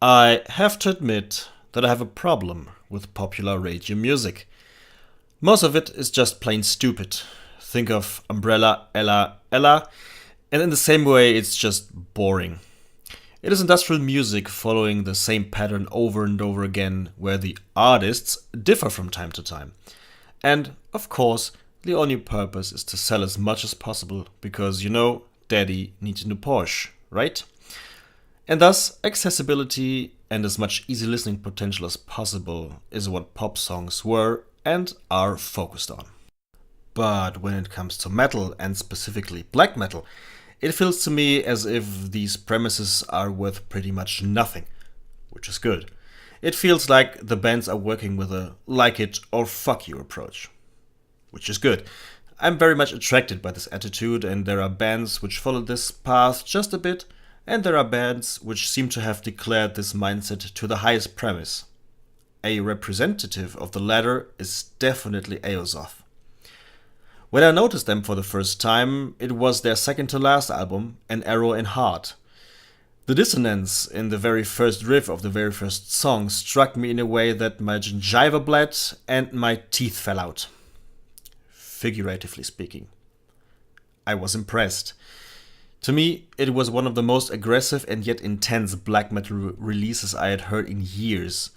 I have to admit that I have a problem with popular radio music. Most of it is just plain stupid. Think of Umbrella, Ella, Ella, and in the same way it's just boring. It is industrial music following the same pattern over and over again, where the artists differ from time to time. And, of course, the only purpose is to sell as much as possible, because Daddy needs a new Porsche, right? And thus, accessibility and as much easy listening potential as possible is what pop songs were and are focused on. But when it comes to metal, and specifically black metal, it feels to me as if these premises are worth pretty much nothing, which is good. It feels like the bands are working with a like it or fuck you approach, which is good. I'm very much attracted by this attitude, and there are bands which follow this path just a bit, and there are bands which seem to have declared this mindset to the highest premise. A representative of the latter is definitely Aosoth. When I noticed them for the first time, it was their second to last album, An Arrow in Heart. The dissonance in the very first riff of the very first song struck me in a way that my gingiva bled and my teeth fell out. Figuratively speaking. I was impressed. To me, it was one of the most aggressive and yet intense black metal releases I had heard in years,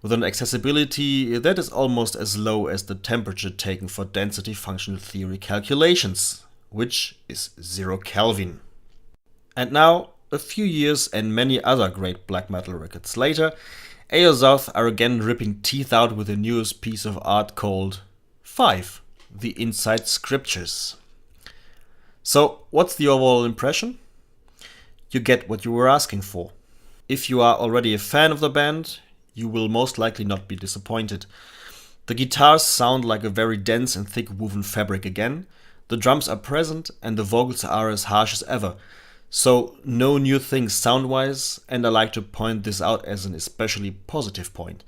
with an accessibility that is almost as low as the temperature taken for density functional theory calculations, which is 0 Kelvin. And now, a few years and many other great black metal records later, Aosoth are again ripping teeth out with the newest piece of art called 5, The Inside Scriptures. So, what's the overall impression? You get what you were asking for. If you are already a fan of the band, you will most likely not be disappointed. The guitars sound like a very dense and thick woven fabric again, the drums are present, and the vocals are as harsh as ever. So, no new things sound-wise, and I like to point this out as an especially positive point.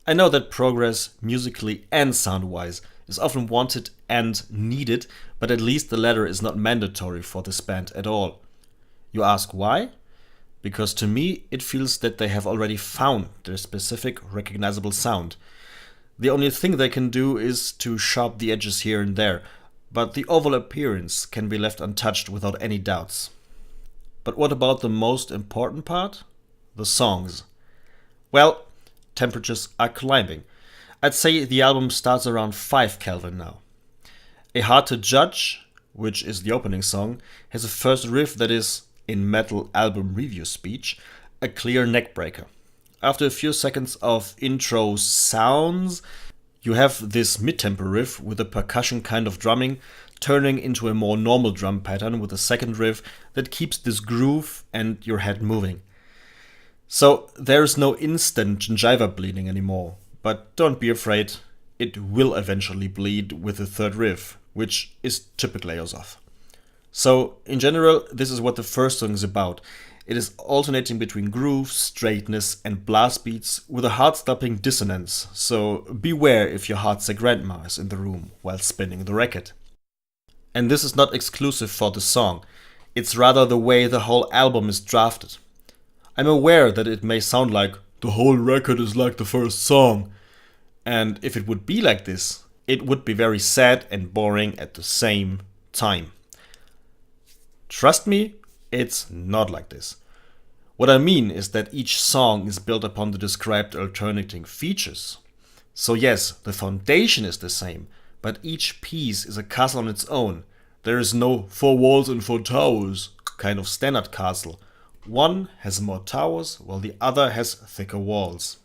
I know that progress, musically and sound-wise, is often wanted and needed, but at least the latter is not mandatory for this band at all. You ask why? Because to me it feels that they have already found their specific recognizable sound. The only thing they can do is to sharp the edges here and there, but the overall appearance can be left untouched without any doubts. But what about the most important part? The songs. Well, temperatures are climbing. I'd say the album starts around 5 Kelvin now. A Hard to Judge, which is the opening song, has a first riff that is, in metal album review speech, a clear neckbreaker. After a few seconds of intro sounds, you have this mid-tempo riff with a percussion kind of drumming turning into a more normal drum pattern with a second riff that keeps this groove and your head moving. So there is no instant gingiva bleeding anymore, but don't be afraid, it will eventually bleed with the third riff, which is typical Aosoth. So, in general, this is what the first song is about. It is alternating between groove, straightness, and blast beats with a heart-stopping dissonance, so beware if your heart's a grandma is in the room while spinning the record. And this is not exclusive for the song, it's rather the way the whole album is drafted. I'm aware that it may sound like the whole record is like the first song, and if it would be like this, it would be very sad and boring at the same time. Trust me, it's not like this. What I mean is that each song is built upon the described alternating features. So yes, the foundation is the same, but each piece is a castle on its own. There is no 4 walls and 4 towers kind of standard castle. One has more towers, while the other has thicker walls.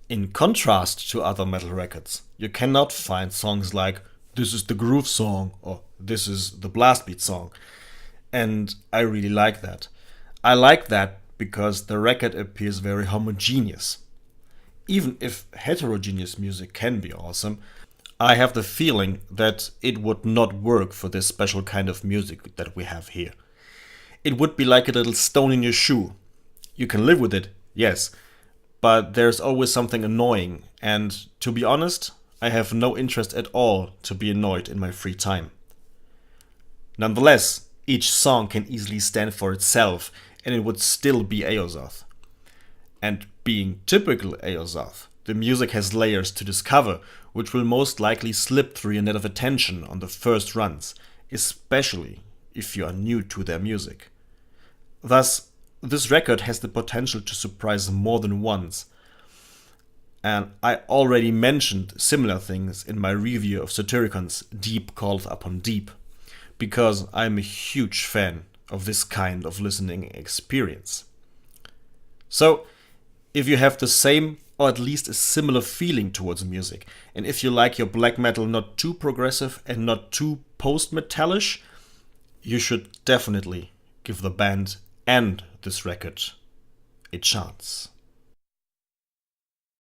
In contrast to other metal records, you cannot find songs like "This is the groove song" or "This is the blast beat song." And I really like that. I like that because the record appears very homogeneous. Even if heterogeneous music can be awesome, I have the feeling that it would not work for this special kind of music that we have here. It would be like a little stone in your shoe. You can live with it, yes, but there's always something annoying, and to be honest, I have no interest at all to be annoyed in my free time. Nonetheless, each song can easily stand for itself, and it would still be Aosoth. And being typical Aosoth, the music has layers to discover, which will most likely slip through your net of attention on the first runs, especially if you are new to their music. Thus, this record has the potential to surprise more than once. And I already mentioned similar things in my review of Satyricons Deep Calleth Upon Deep, because I'm a huge fan of this kind of listening experience. So, if you have the same or at least a similar feeling towards music, and if you like your black metal not too progressive and not too post-metallish, you should definitely give the band and this record a chance.